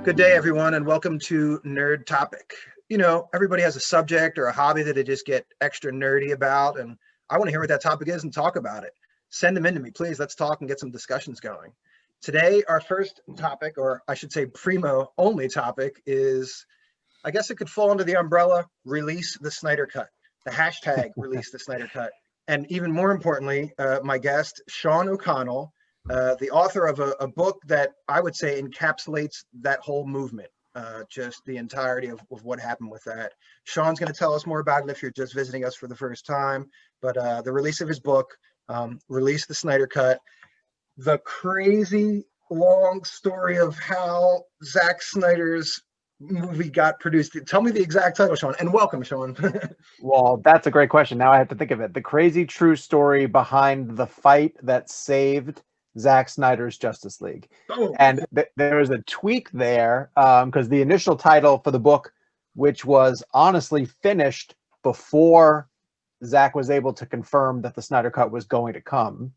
Good day, everyone, and welcome to Nerd Topic. You know, everybody has a subject or a hobby that they just get extra nerdy about, and I want to hear what that topic is and talk about it. Send them in to me, please. Let's talk and get some discussions going. Today, our first topic, or I should say primo only topic, is I guess it could fall under the umbrella release the Snyder Cut, the hashtag release the Snyder Cut. And even more importantly, my guest, Sean O'Connell, the author of a book that I would say encapsulates that whole movement, just the entirety of what happened with that. Sean's going to tell us more about it if you're just visiting us for the first time, but the release of his book, Release the Snyder Cut, the crazy long story of how Zack Snyder's movie got produced. Tell me the exact title, Sean, and welcome, Sean. Well, that's a great question. Now I have to think of it. The crazy true story behind the fight that saved Zack Snyder's Justice League. Oh. And there was a tweak there because the initial title for the book, which was honestly finished before Zack was able to confirm that the Snyder Cut was going to come,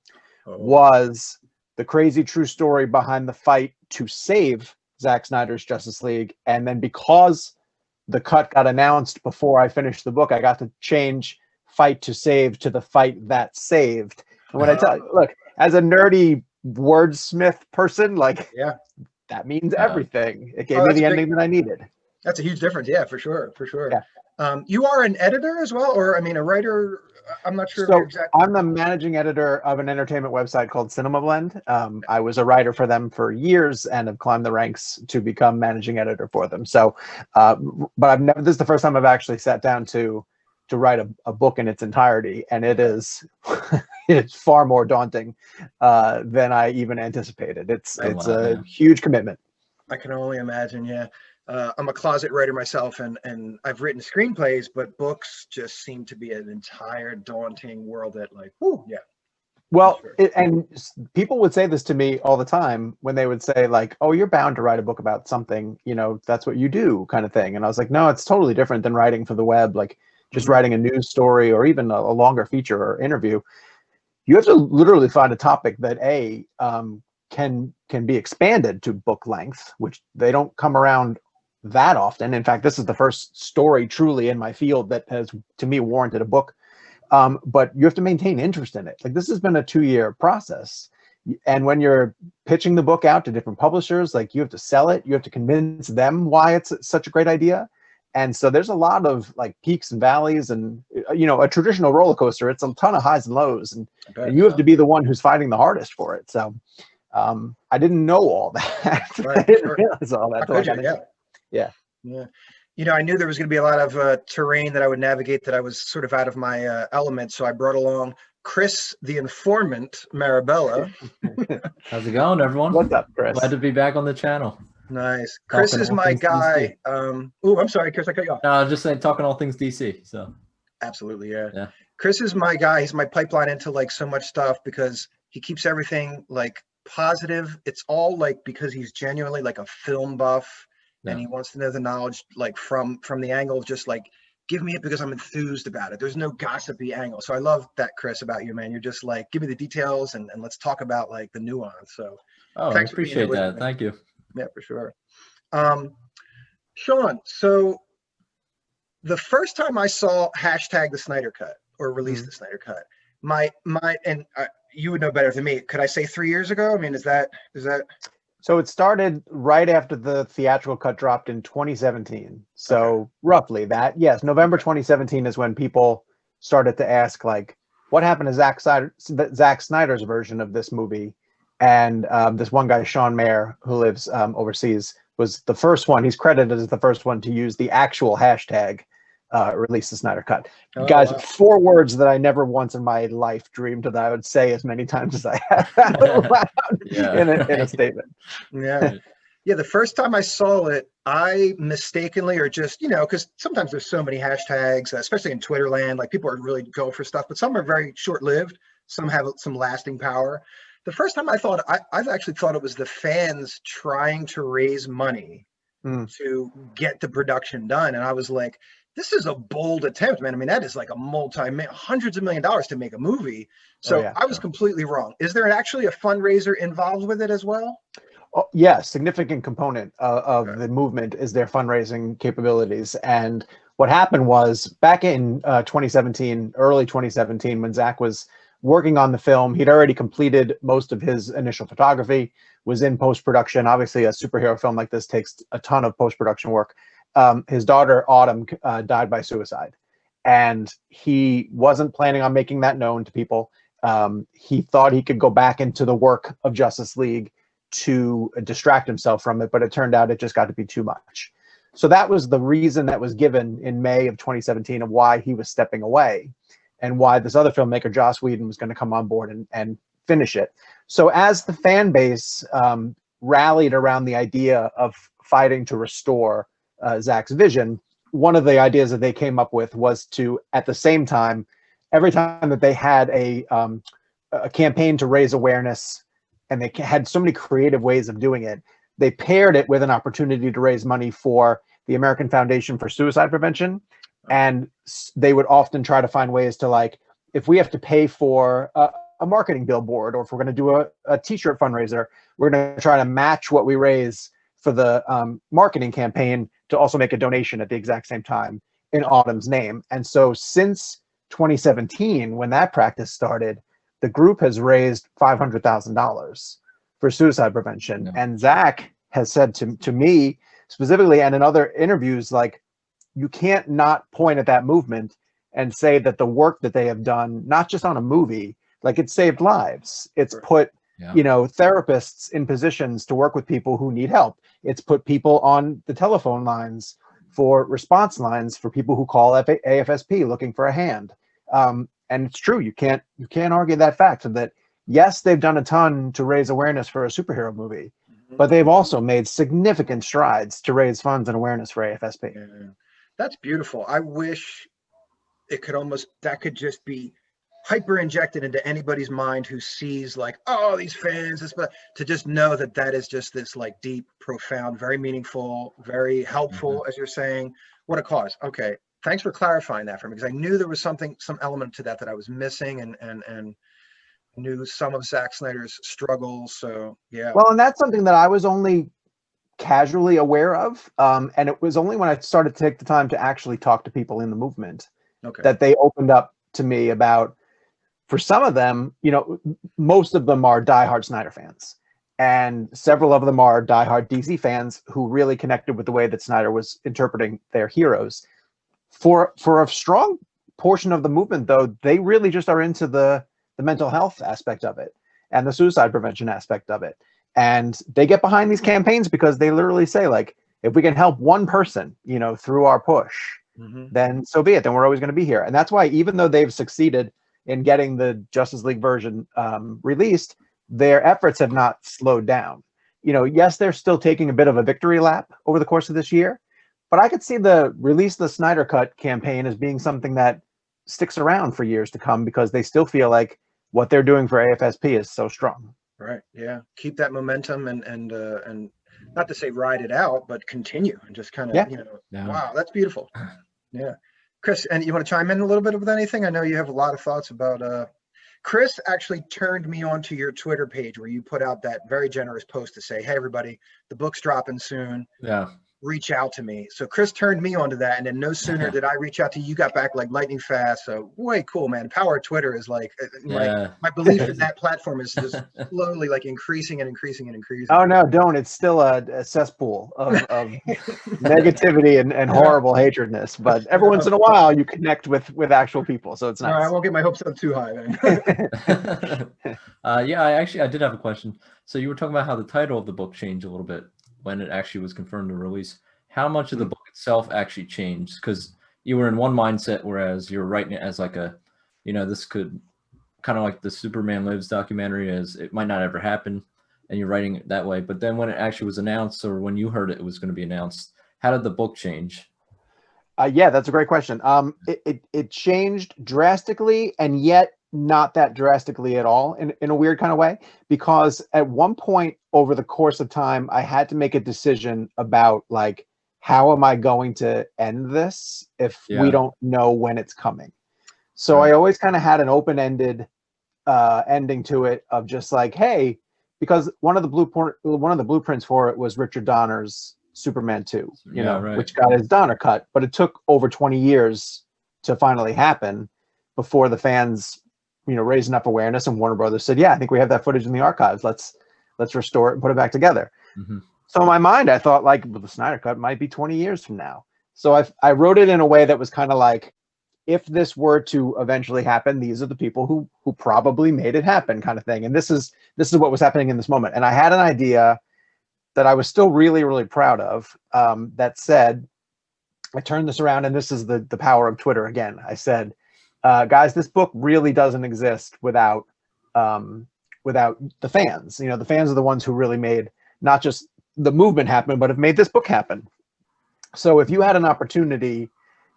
was The Crazy True Story Behind the Fight to Save Zack Snyder's Justice League. And then because the cut got announced before I finished the book, I got to change Fight to Save to The Fight That Saved. And when I tell you, look, as a nerdy wordsmith person, like, yeah, that means everything. It gave me the ending that I needed. That's a huge difference. Yeah, for sure. Yeah. You are an editor as well, or I mean, a writer? I'm not sure. So I'm the managing editor of an entertainment website called Cinema Blend. I was a writer for them for years and have climbed the ranks to become managing editor for them. So, but I've never. This is the first time I've actually sat down to write a book in its entirety, and it is it's far more daunting than I even anticipated. It's a huge commitment. I can only imagine. Yeah. I'm a closet writer myself, and I've written screenplays, but books just seem to be an entire daunting world that, like, whoo, yeah. Well, and people would say this to me all the time when they would say, like, oh, you're bound to write a book about something, you know, that's what you do, kind of thing. And I was like, no, it's totally different than writing for the web, like just writing a news story or even a longer feature or interview. You have to literally find a topic that can be expanded to book length, which they don't come around that often. In fact, this is the first story truly in my field that has, to me, warranted a book. But you have to maintain interest in it. Like, this has been a 2-year process. And when you're pitching the book out to different publishers, like, you have to sell it. You have to convince them why it's such a great idea. And so there's a lot of, like, peaks and valleys, and, you know, a traditional roller coaster, it's a ton of highs and lows, and you have to be the one who's fighting the hardest for it. So I didn't know all that. Right, I didn't realize all that. Yeah. You know, I knew there was going to be a lot of terrain that I would navigate that I was sort of out of my element. So I brought along Chris, the Informant, Marabella. How's it going, everyone? What's up, Chris? Glad to be back on the channel. Nice. Chris is my guy. Oh, I'm sorry, Chris, I cut you off. No, I was just saying, talking all things DC. So absolutely, yeah. Chris is my guy. He's my pipeline into, like, so much stuff because he keeps everything, like, positive. It's all, like, because he's genuinely, like, a film buff. And he wants to know the knowledge, like, from the angle of just, like, give me it because I'm enthused about it. There's no gossipy angle. So I love that, Chris, about you, man. You're just like, give me the details and let's talk about, like, the nuance. So I appreciate that. Thank you. Yeah, for sure. Sean, so the first time I saw hashtag the Snyder Cut or release the Snyder Cut, you would know better than me. Could I say 3 years ago? I mean, is that? So it started right after the theatrical cut dropped in 2017. So roughly that. Yes, November 2017 is when people started to ask, like, what happened to Zack Snyder's version of this movie? And this one guy, Sean Mayer, who lives overseas, was the first one. He's credited as the first one to use the actual hashtag release the Snyder Cut. Guys, wow. 4 words that I never once in my life dreamed that I would say as many times as I have out loud in a statement. Yeah. Yeah, the first time I saw it, I mistakenly, or just, you know, because sometimes there's so many hashtags, especially in Twitter land, like, people are really go for stuff, but some are very short-lived. Some have some lasting power. The first time I've actually thought it was the fans trying to raise money to get the production done. And I was like, this is a bold attempt, man. I mean, that is like a hundreds of $1 millions to make a movie. So I was completely wrong. Is there actually a fundraiser involved with it as well? Oh, yeah, significant component of the movement is their fundraising capabilities. And what happened was back in 2017, early 2017, when Zach was working on the film, he'd already completed most of his initial photography, was in post-production. Obviously, a superhero film like this takes a ton of post-production work. His daughter, Autumn, died by suicide. And he wasn't planning on making that known to people. He thought he could go back into the work of Justice League to distract himself from it, but it turned out it just got to be too much. So that was the reason that was given in May of 2017 of why he was stepping away and why this other filmmaker, Joss Whedon, was going to come on board and finish it. So as the fan base rallied around the idea of fighting to restore Zach's vision, one of the ideas that they came up with was to, at the same time, every time that they had a campaign to raise awareness, and they had so many creative ways of doing it, they paired it with an opportunity to raise money for the American Foundation for Suicide Prevention. And they would often try to find ways to, like, if we have to pay for a marketing billboard, or if we're going to do a t-shirt fundraiser, we're going to try to match what we raise for the marketing campaign to also make a donation at the exact same time in Autumn's name. And so since 2017, when that practice started, the group has raised $500,000 for suicide prevention. Yeah. And Zach has said to me specifically, and in other interviews, like, you can't not point at that movement and say that the work that they have done, not just on a movie, like, it saved lives. It's put, therapists in positions to work with people who need help. It's put people on the telephone lines for response lines for people who call AFSP looking for a hand. And it's true, you can't argue that fact that, yes, they've done a ton to raise awareness for a superhero movie, but they've also made significant strides to raise funds and awareness for AFSP. Yeah. That's beautiful. I wish it could that could just be hyper injected into anybody's mind who sees, like, oh, these fans, to just know that that is just this, like, deep, profound, very meaningful, very helpful, as you're saying. What a cause. Okay. Thanks for clarifying that for me, because I knew there was some element to that I was missing, and knew some of Zack Snyder's struggles. So yeah. Well, and that's something that I was only casually aware of, and it was only when I started to take the time to actually talk to people in the movement that they opened up to me about. For some of them, most of them are diehard Snyder fans, and several of them are diehard DC fans who really connected with the way that Snyder was interpreting their heroes. For a strong portion of the movement, though, they really just are into the mental health aspect of it and the suicide prevention aspect of it. And they get behind these campaigns because they literally say, like, if we can help one person, through our push, then so be it. Then we're always going to be here. And that's why, even though they've succeeded in getting the Justice League version released, their efforts have not slowed down. Yes, they're still taking a bit of a victory lap over the course of this year, but I could see the Release the Snyder Cut campaign as being something that sticks around for years to come, because they still feel like what they're doing for AFSP is so strong. Right. Yeah. Keep that momentum and not to say ride it out, but continue and just kind of, wow, that's beautiful. Yeah. Chris, and you want to chime in a little bit with anything? I know you have a lot of thoughts about, Chris actually turned me on to your Twitter page where you put out that very generous post to say, hey, everybody, the book's dropping soon. Yeah. Reach out to me. So Chris turned me onto that, and then no sooner did I reach out to you, you got back like lightning fast. So way cool, man. Power of Twitter is like, my belief in that platform is just slowly like increasing and increasing and increasing. Oh no, don't. It's still a cesspool of negativity and horrible hatredness. But every once in a while you connect with actual people. So it's nice. All right, I won't get my hopes up too high then. I did have a question. So you were talking about how the title of the book changed a little bit when it actually was confirmed to release. How much of the book itself actually changed? Because you were in one mindset, whereas you're writing it as like a, this could kind of like the Superman Lives documentary, as it might not ever happen, and you're writing it that way. But then when it actually was announced, or when you heard it was going to be announced, how did the book change? Yeah, that's a great question. It changed drastically, and yet not that drastically at all, in a weird kind of way, because at one point over the course of time, I had to make a decision about, like, how am I going to end this if we don't know when it's coming? So I always kind of had an open-ended ending to it of just like, hey, because one of the blueprints for it was Richard Donner's Superman 2, Right. which got his Donner cut, but it took over 20 years to finally happen before the fans, raised enough awareness, and Warner Brothers said, yeah, I think we have that footage in the archives. Let's restore it and put it back together. Mm-hmm. So in my mind, I thought the Snyder cut might be 20 years from now. So I wrote it in a way that was kind of like, if this were to eventually happen, these are the people who probably made it happen, kind of thing. And this is what was happening in this moment. And I had an idea that I was still really, really proud of, that said, I turned this around, and this is the power of Twitter again. I said, guys, this book really doesn't exist without the fans. The fans are the ones who really made not just the movement happen, but have made this book happen. So if you had an opportunity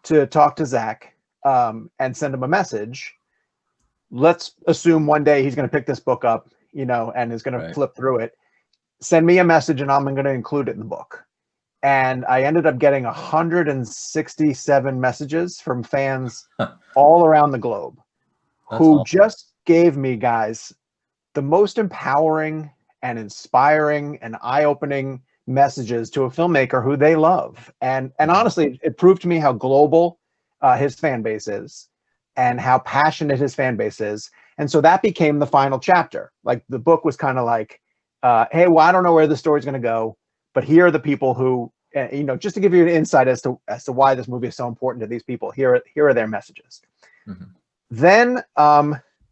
to talk to Zach, and send him a message, let's assume one day he's going to pick this book up, and is going to flip through it. Send me a message, and I'm going to include it in the book. And I ended up getting 167 messages from fans all around the globe. That's who awesome. Just gave me, guys, the most empowering and inspiring and eye-opening messages to a filmmaker who they love. And honestly, it proved to me how global his fan base is, and how passionate his fan base is. And so that became the final chapter. Like, the book was kind of like, hey, well, I don't know where the story's going to go, but here are the people who, just to give you an insight as to why this movie is so important to these people. Here are their messages. Mm-hmm. Then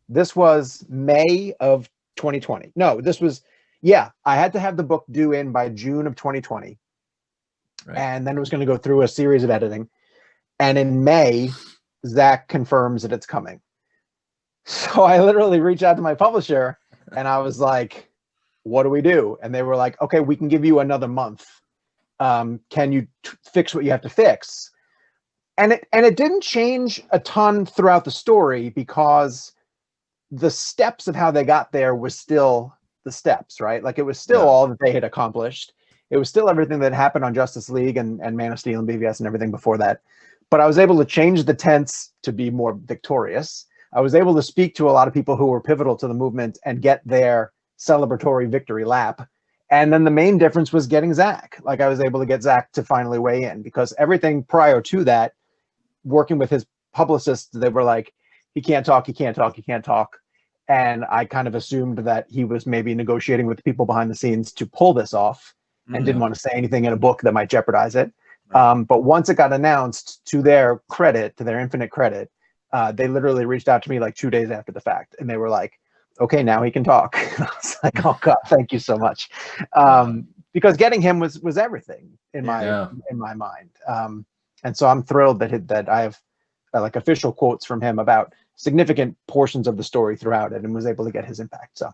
this was May of 2020. No, I had to have the book due in by June of 2020. Right. And then it was going to go through a series of editing. And in May, Zach confirms that it's coming. So I literally reached out to my publisher, and I was like, what do we do? And they were like, okay, we can give you another month. Can you fix what you have to fix? And it didn't change a ton throughout the story, because the steps of how they got there was still the steps, right? Like, it was still all that they had accomplished. It was still everything that happened on Justice League and Man of Steel and BVS and everything before that. But I was able to change the tense to be more victorious. I was able to speak to a lot of people who were pivotal to the movement and get their celebratory victory lap. And then the main difference was getting Zach. Like, I was able to get Zach to finally weigh in, because everything prior to that, working with his publicists, they were like, he can't talk. And I kind of assumed that he was maybe negotiating with people behind the scenes to pull this off, and didn't want to say anything in a book that might jeopardize it. But once it got announced, to their infinite credit, they literally reached out to me like 2 days after the fact, and they were like, okay, now he can talk. And I was like, oh God, thank you so much. Because getting him was everything in my mind. And so I'm thrilled that I have like official quotes from him about significant portions of the story throughout it, and was able to get his impact. So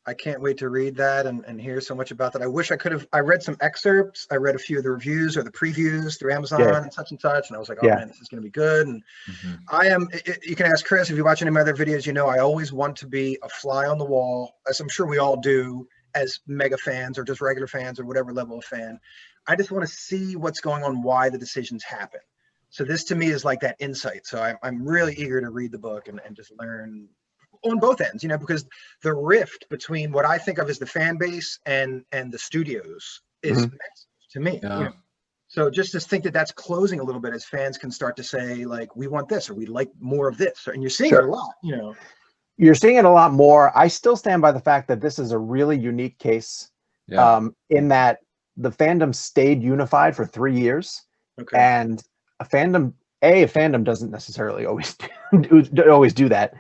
I can't wait to read that and hear so much about that. I wish I read some excerpts. I read a few of the reviews or the previews through Amazon and such, and I was like, oh man, this is going to be good. And you can ask Chris, if you watch any of my other videos, I always want to be a fly on the wall, as I'm sure we all do as mega fans or just regular fans or whatever level of fan. I just want to see what's going on, why the decisions happen. So this to me is like that insight. So I'm really eager to read the book and just learn on both ends, because the rift between what I think of as the fan base and the studios is massive to me. So just to think that that's closing a little bit, as fans can start to say, like, we want this, or we like more of this, and you're seeing it a lot. You're seeing it a lot more. I still stand by the fact that this is a really unique case, in that the fandom stayed unified for 3 years, and a fandom doesn't necessarily always do that.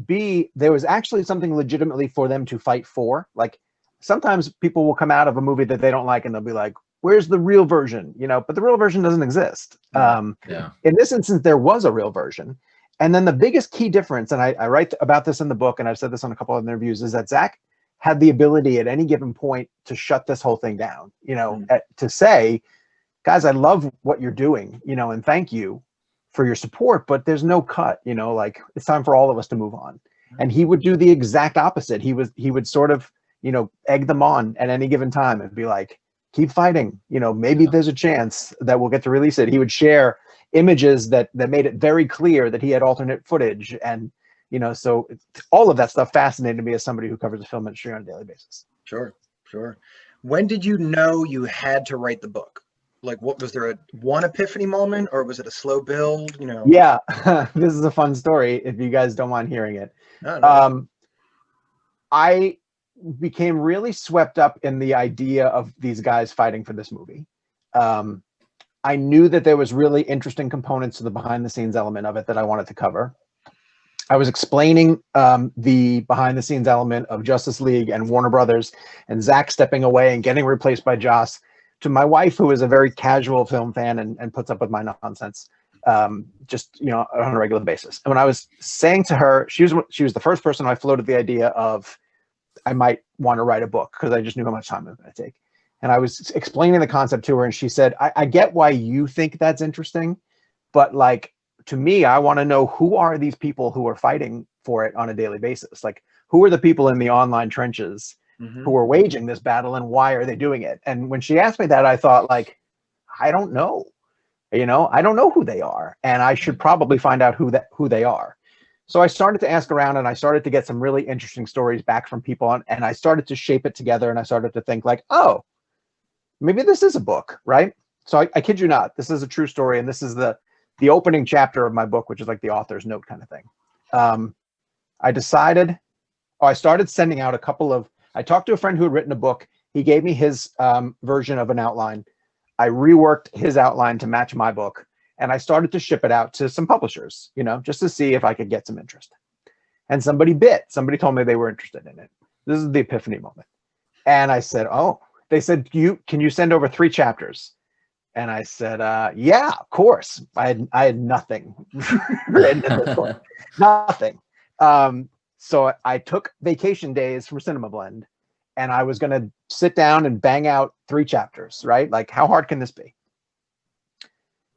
B, there was actually something legitimately for them to fight for. Like, sometimes people will come out of a movie that they don't like, and they'll be like, where's the real version? But the real version doesn't exist. In this instance, there was a real version. And then the biggest key difference, and I write about this in the book, and I've said this on a couple of interviews, is that Zach had the ability at any given point to shut this whole thing down, to say, guys, I love what you're doing, and thank you for your support, but there's no cut, like, it's time for all of us to move on. And he would do the exact opposite. He would sort of, egg them on at any given time and be like, keep fighting, maybe there's a chance that we'll get to release it. He would share images that made it very clear that he had alternate footage, and You know, so all of that stuff fascinated me as somebody who covers the film industry on a daily basis. Sure, sure. When did you know you had to write the book? Like, what was there one epiphany moment, or was it a slow build? You know? Yeah, this is a fun story if you guys don't mind hearing it. No. I became really swept up in the idea of these guys fighting for this movie. I knew that there was really interesting components to the behind the scenes element of it that I wanted to cover. I was explaining the behind the scenes element of Justice League and Warner Brothers and Zack stepping away and getting replaced by Joss to my wife, who is a very casual film fan and puts up with my nonsense, just, you know, on a regular basis. And when I was saying to her, she was the first person I floated the idea of, I might want to write a book because I just knew how much time it was going to take. And I was explaining the concept to her, and she said, I get why you think that's interesting, but like, to me, I want to know who are these people who are fighting for it on a daily basis? Like, who are the people in the online trenches who are waging this battle, and why are they doing it? And when she asked me that, I thought, like, I don't know. You know, I don't know who they are, and I should probably find out who they are. So I started to ask around, and I started to get some really interesting stories back from people, and I started to shape it together, and I started to think like, oh, maybe this is a book, right? So I kid you not, this is a true story, and this is the opening chapter of my book, which is like the author's note kind of thing. I started sending out I talked to a friend who had written a book. He gave me his version of an outline. I reworked his outline to match my book, and I started to ship it out to some publishers, you know, just to see if I could get some interest. And somebody told me they were interested in it. This is the epiphany moment. And I said, oh, they said, can you send over 3 chapters? And I said, yeah, of course. I had nothing written at this point. Nothing. So I took vacation days from Cinema Blend, and I was going to sit down and bang out 3 chapters, right? Like, how hard can this be?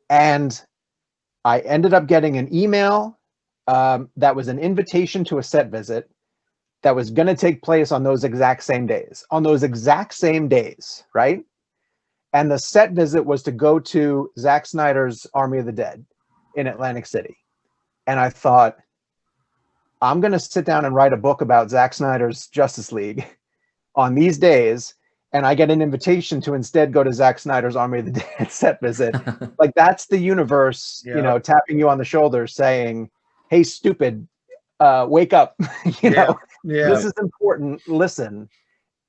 And I ended up getting an email that was an invitation to a set visit that was going to take place on those exact same days. Right? And the set visit was to go to Zack Snyder's Army of the Dead in Atlantic City. And I thought, I'm going to sit down and write a book about Zack Snyder's Justice League on these days, and I get an invitation to instead go to Zack Snyder's Army of the Dead set visit. Like, that's the universe, you know, tapping you on the shoulder saying, hey, stupid, wake up. you know, this is important. Listen.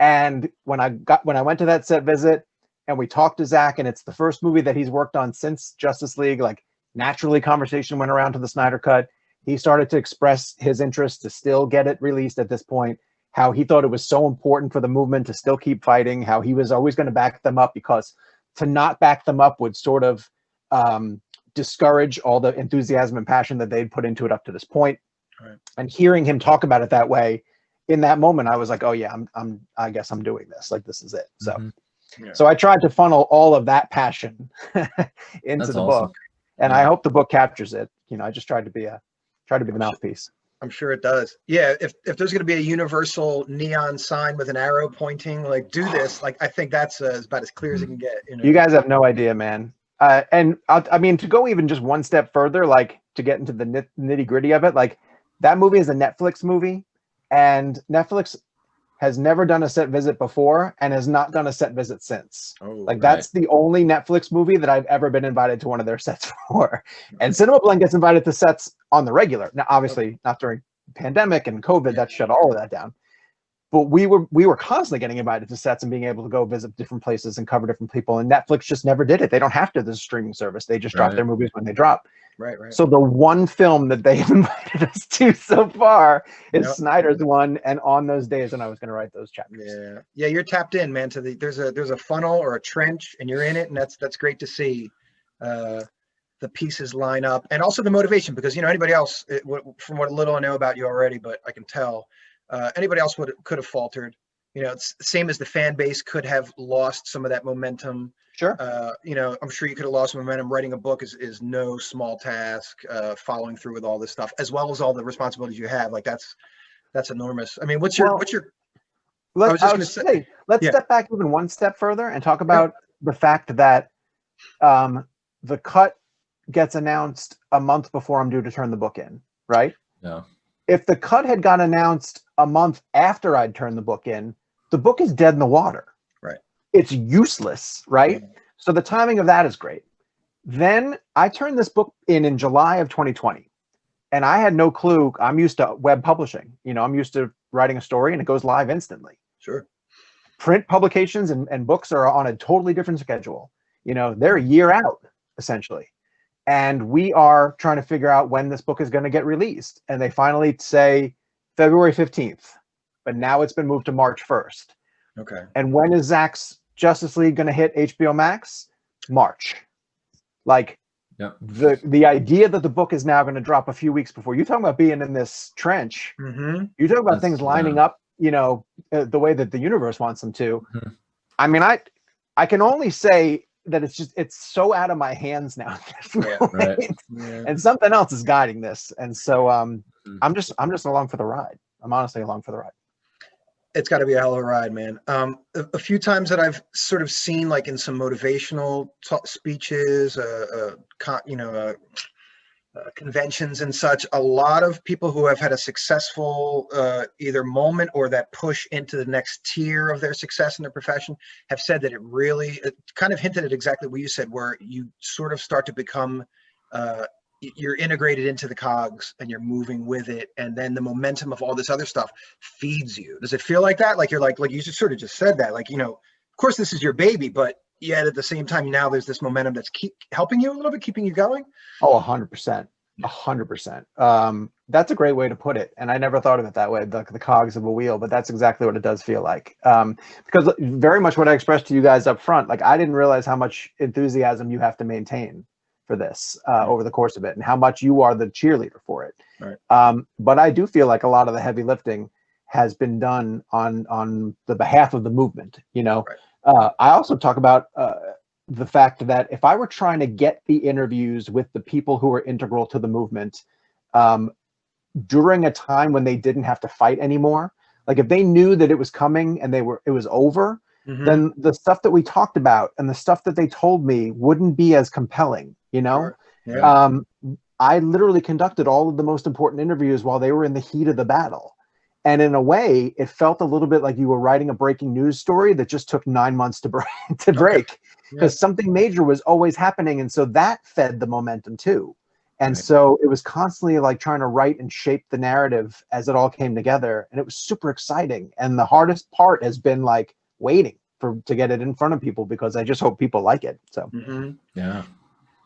And when I went to that set visit, and we talked to Zack, and it's the first movie that he's worked on since Justice League, like, naturally conversation went around to the Snyder Cut. He started to express his interest to still get it released at this point, how he thought it was so important for the movement to still keep fighting, how he was always going to back them up, because to not back them up would sort of discourage all the enthusiasm and passion that they'd put into it up to this point. Right. And hearing him talk about it that way, in that moment, I was like, oh yeah, I guess I'm doing this. Like, this is it. So. So I tried to funnel all of that passion into the book, and I hope the book captures it. You know, I just tried to be the mouthpiece. I'm sure it does. Yeah, if there's going to be a universal neon sign with an arrow pointing, like, do this, like, I think that's about as clear as it can get. You know? You guys have no idea, man. And I mean, to go even just one step further, like, to get into the nitty gritty of it, like, that movie is a Netflix movie, and Netflix has never done a set visit before and has not done a set visit since. That's the only Netflix movie that I've ever been invited to one of their sets for. And Cinema Blend gets invited to sets on the regular. Now, obviously not during pandemic and COVID, that shut all of that down. But we were constantly getting invited to sets and being able to go visit different places and cover different people. And Netflix just never did it. They don't have to, this streaming service. They just drop their movies when they drop. Right. So the one film that they have invited us to so far is Snyder's one, and on those days when I was going to write those chapters. Yeah, you're tapped in, man. To there's a funnel or a trench, and you're in it, and that's great to see. The pieces line up, and also the motivation, because, you know, anybody else, from what little I know about you already, but I can tell, anybody else could have faltered. You know, it's the same as the fan base could have lost some of that momentum. Sure. You know, I'm sure you could have lost momentum. Writing a book is no small task. Following through with all this stuff, as well as all the responsibilities you have, like, that's enormous. I mean, let's step back even one step further and talk about the fact that the cut gets announced a month before I'm due to turn the book in, right? Yeah. if the cut had got announced a month after I'd turned the book in, the book is dead in the water. Right. It's useless, right? Yeah. So the timing of that is great. Then I turned this book in July of 2020, and I had no clue. I'm used to web publishing. You know, I'm used to writing a story and it goes live instantly. Sure. Print publications and books are on a totally different schedule. You know, they're a year out, essentially. And we are trying to figure out when this book is going to get released. And they finally say February 15th, but now it's been moved to March 1st. Okay. And when is Zack's Justice League going to hit HBO Max? March. Like, Yep. the idea that the book is now going to drop a few weeks before, you talking about being in this trench, Mm-hmm. you talk about That's- things lining up, you know, the way that the universe wants them to. Mhm. I mean, I can only say that it's so out of my hands now at this Yeah, point. right. Yeah. And something else is guiding this. And so Mhm. I'm just along for the ride. I'm honestly along for the ride. It's got to be a hell of a ride, man. A few times that I've sort of seen, like in some motivational speeches, conventions and such, a lot of people who have had a successful either moment or that push into the next tier of their success in their profession have said that it kind of hinted at exactly what you said, where you sort of start to become you're integrated into the cogs and you're moving with it, and then the momentum of all this other stuff feeds you. Does it feel like that? Like you're like you just sort of just said that, like, you know, of course this is your baby, but yet at the same time now there's this momentum that's keep helping you a little bit, keeping you going. Oh, 100%. 100%. That's a great way to put it. And I never thought of it that way, the cogs of a wheel, but that's exactly what it does feel like. Because very much what I expressed to you guys up front, like I didn't realize how much enthusiasm you have to maintain for this over the course of it, and how much you are the cheerleader for it. Right. But I do feel like a lot of the heavy lifting has been done on the behalf of the movement, you know. Right. I also talk about the fact that if I were trying to get the interviews with the people who are integral to the movement during a time when they didn't have to fight anymore, like if they knew that it was coming and it was over, Mhm. then the stuff that we talked about and the stuff that they told me wouldn't be as compelling, you know? Sure. Yeah. I literally conducted all of the most important interviews while they were in the heat of the battle. And in a way, it felt a little bit like you were writing a breaking news story that just took 9 months to break, because something major was always happening. And so that fed the momentum too. And Right. so it was constantly like trying to write and shape the narrative as it all came together. And it was super exciting. And the hardest part has been like waiting to get it in front of people, because I just hope people like it. So Mhm. Yeah.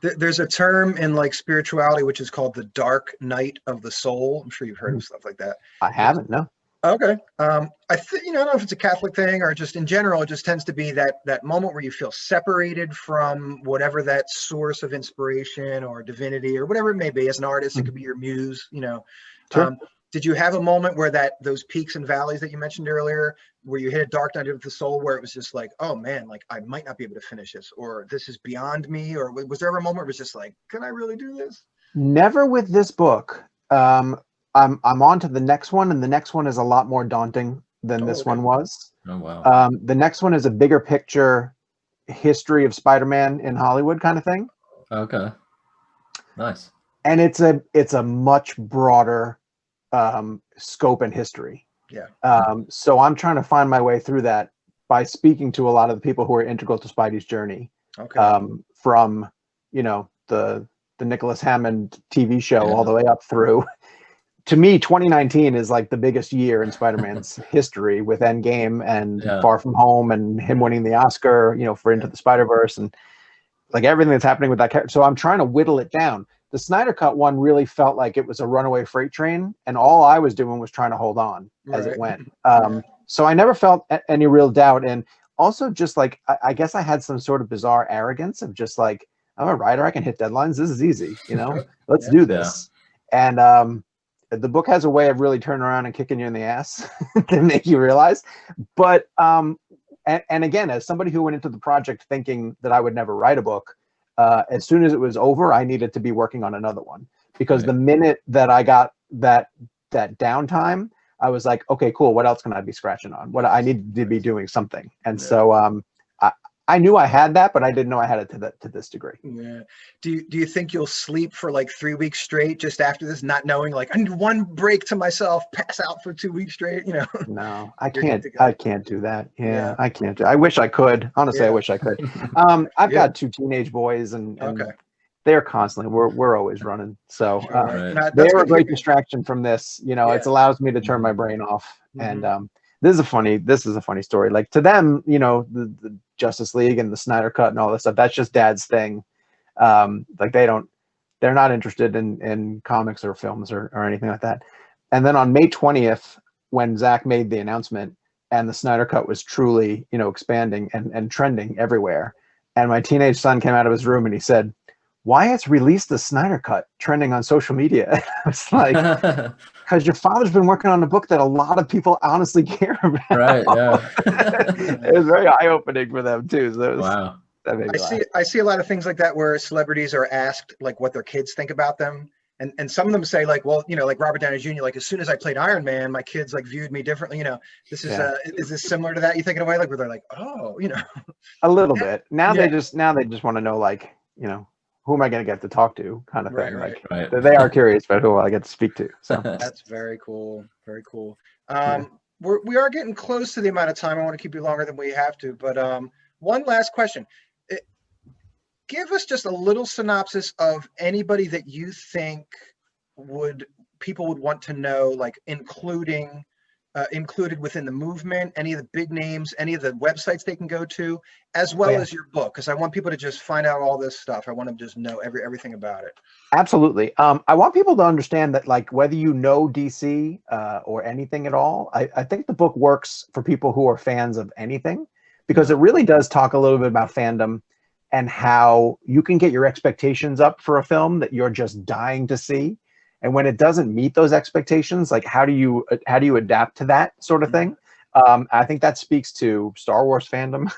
There's a term in like spirituality which is called the dark night of the soul. I'm sure you've heard of stuff like that. I haven't, no. Okay. I think, you know, I don't know if it's a Catholic thing or just in general, it just tends to be that moment where you feel separated from whatever that source of inspiration or divinity or whatever it may be. As an artist, it could be your muse, you know. Sure. Did you have a moment where those peaks and valleys that you mentioned earlier, where you hit a dark night of the soul, where it was just like, oh man, like I might not be able to finish this, or this is beyond me? Or was there ever a moment where it was just like, can I really do this? Never with this book. I'm on to the next one, and the next one is a lot more daunting than this okay. one was. Oh wow. The next one is a bigger picture history of Spider-Man in Hollywood kind of thing. Okay. Nice. And it's a much broader scope and history. Yeah. So I'm trying to find my way through that by speaking to a lot of the people who are integral to Spidey's journey. Okay. From, you know, the Nicholas Hammond TV show Yeah. all the way up through. To me, 2019 is like the biggest year in Spider-Man's history, with Endgame and Far From Home and him winning the Oscar, you know, for Into the Spider-Verse, and like everything that's happening with that character. So I'm trying to whittle it down. The Snyder Cut one really felt like it was a runaway freight train, and all I was doing was trying to hold on as it went. So I never felt any real doubt. And also just like, I guess I had some sort of bizarre arrogance of just like, I'm a writer, I can hit deadlines. This is easy, you know, let's do this. And the book has a way of really turning around and kicking you in the ass to make you realize. But and again, as somebody who went into the project thinking that I would never write a book, as soon as it was over, I needed to be working on another one, because the minute that I got that downtime, I was like, okay, cool. What else can I be scratching on? What I need to be doing something. And so I knew I had that, but I didn't know I had it to this degree. Yeah. Do you think you'll sleep for like 3 weeks straight just after this, not knowing like I need one break to myself, pass out for 2 weeks straight? No, I You're good can't. to go. I can't do that. Yeah, Yeah. I can't. I wish I could. Honestly, I Yeah. wish I could. I've Yeah. got 2 teenage boys, and Okay. they're constantly. We're always running. So Sure. Right. No, that's they're a good to great hear. distraction from this. Yeah. It allows me to turn my brain off. Mhm. And this is a funny story. Like to them, the Justice League and the Snyder Cut and all this stuff. That's just Dad's thing. Like they're not interested in comics or films or anything like that. And then on May 20th, when Zach made the announcement and the Snyder Cut was truly, expanding and trending everywhere, and my teenage son came out of his room and he said, "Wyatt's released the Snyder Cut trending on social media." I was like, because your father's been working on a book that a lot of people honestly care about. Right. Yeah. It was very eye-opening for them too. So it was, Wow. that made me laugh. I see a lot of things like that where celebrities are asked like what their kids think about them. And some of them say like, well, like Robert Downey Jr., like as soon as I played Iron Man, my kids like viewed me differently. This is Yeah. Is this similar to that? You think in a way like where they're like, oh, A little bit. Now Yeah. they just want to know, like, who am I going to get to talk to, kind of Right, thing. right. Like Right. they are curious about who I get to speak to. So That's very cool. Very cool. Yeah. We are getting close to the amount of time. I want to keep you longer than we have to, but one last question. Give us just a little synopsis of anybody that you think people would want to know, like included within the movement, any of the big names, any of the websites they can go to, as well as your book, because I want people to just find out all this stuff. I want them to just know everything about it. Absolutely. I want people to understand that, like, whether you know DC or anything at all, I think the book works for people who are fans of anything, because it really does talk a little bit about fandom and how you can get your expectations up for a film that you're just dying to see. And when it doesn't meet those expectations, like how do you adapt to that sort of thing? I think that speaks to Star Wars fandom,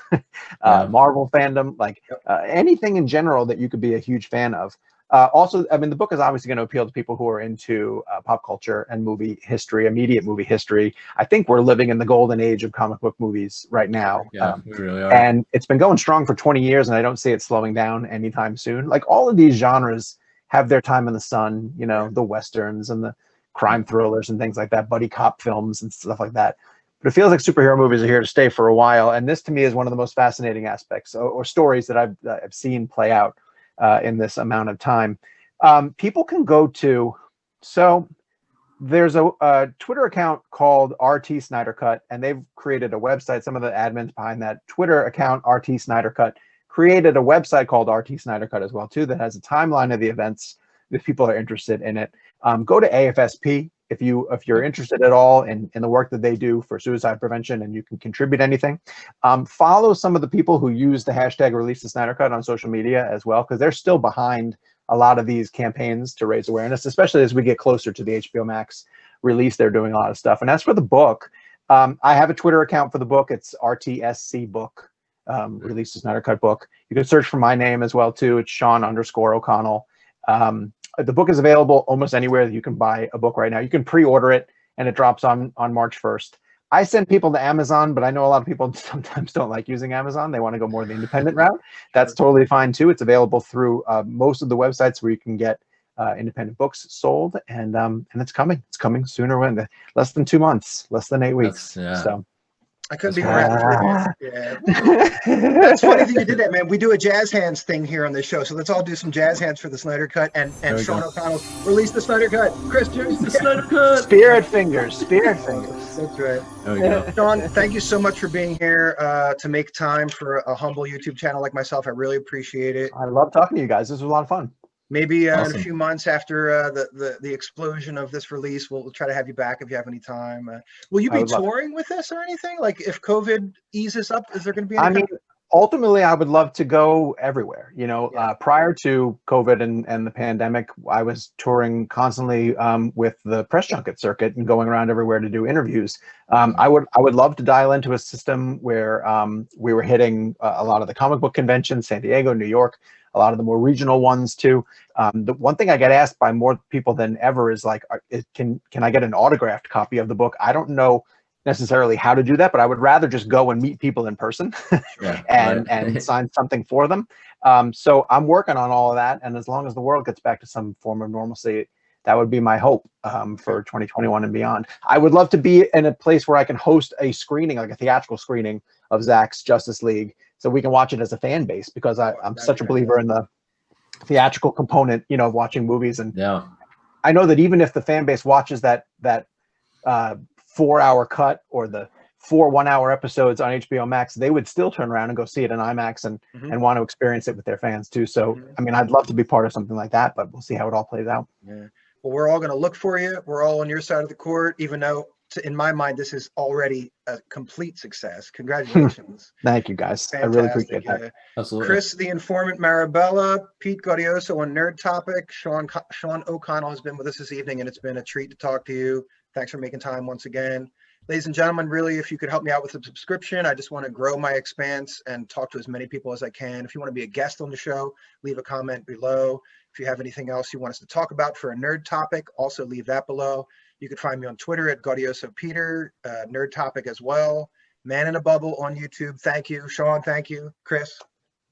Marvel fandom, like anything in general that you could be a huge fan of. Also, I mean, the book is obviously going to appeal to people who are into pop culture and movie history, immediate movie history. I think we're living in the golden age of comic book movies right now. Yeah, we really are. And it's been going strong for 20 years, and I don't see it slowing down anytime soon. Like all of these genres have their time in the sun, the Westerns and the crime thrillers and things like that, buddy cop films and stuff like that. But it feels like superhero movies are here to stay for a while. And this to me is one of the most fascinating aspects or stories that I've seen play out in this amount of time. People can go to, so there's a Twitter account called RT Snyder Cut, and they've created a website. Some of the admins behind that Twitter account, RT Snyder Cut, created a website called RT Snyder Cut as well too, that has a timeline of the events if people are interested in it. Go to AFSP if you're interested at all in the work that they do for suicide prevention, and you can contribute anything. Follow some of the people who use the hashtag Release the Snyder Cut on social media as well, because they're still behind a lot of these campaigns to raise awareness, especially as we get closer to the HBO Max release. They're doing a lot of stuff. And as for the book, I have a Twitter account for the book. It's RTSC Book, Release the Snyder Cut book. You can search for my name as well too. It's Sean_O'Connell. The book is available almost anywhere that you can buy a book right now. You can pre-order it, and it drops on March 1st. I send people to Amazon, but I know a lot of people sometimes don't like using Amazon. They want to go more the independent route. That's totally fine too. It's available through most of the websites where you can get independent books sold, and it's coming. It's coming sooner, when less than 2 months, less than 8 weeks. So I couldn't be more happy. Yeah. That's funny that you did that, man. We do a jazz hands thing here on this show, so let's all do some jazz hands for the Snyder Cut and Sean O'Connell. Release the Snyder Cut. Chris, release the Snyder Cut. Spirit fingers. That's right. There we go. Sean, thank you so much for being here to make time for a humble YouTube channel like myself. I really appreciate it. I love talking to you guys. This was a lot of fun. Maybe in a few months after the explosion of this release, we'll try to have you back if you have any time. Will you be touring with this or anything? Like if COVID eases up, is there going to be any ultimately, I would love to go everywhere. Prior to COVID and the pandemic, I was touring constantly with the press junket circuit and going around everywhere to do interviews. I would love to dial into a system where we were hitting a lot of the comic book conventions, San Diego, New York, a lot of the more regional ones too. The one thing I get asked by more people than ever is like, can I get an autographed copy of the book? I don't know necessarily how to do that, but I would rather just go and meet people in person Yeah, and right. sign something for them. So I'm working on all of that, and as long as the world gets back to some form of normalcy, that would be my hope for 2021 and beyond. I would love to be in a place where I can host a screening, like a theatrical screening of Zach's Justice League, so we can watch it as a fan base, because I'm That'd such be a believer in the theatrical component, of watching movies. And Yeah. I know that even if the fan base watches that 4-hour cut or the 4 1-hour episodes on HBO Max, they would still turn around and go see it in IMAX and want to experience it with their fans too. So, I mean, I'd love to be part of something like that, but we'll see how it all plays out. Yeah. Well, we're all going to look for you. We're all on your side of the court, even though in my mind, this is already a complete success. Congratulations. Thank you, guys. Fantastic. I really appreciate that. Absolutely. Chris, the Informant, Marabella, Pete Gaudioso on Nerd Topic. Sean O'Connell has been with us this evening, and it's been a treat to talk to you. Thanks for making time once again. Ladies and gentlemen, really, if you could help me out with a subscription, I just want to grow my expanse and talk to as many people as I can. If you want to be a guest on the show, leave a comment below. If you have anything else you want us to talk about for a nerd topic, also leave that below. You can find me on Twitter at Gaudioso Peter, Nerd Topic as well. Man in a Bubble on YouTube. Thank you. Sean, thank you. Chris,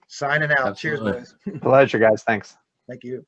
signing out. Absolutely. Cheers, boys. Pleasure, guys. Thanks. Thank you.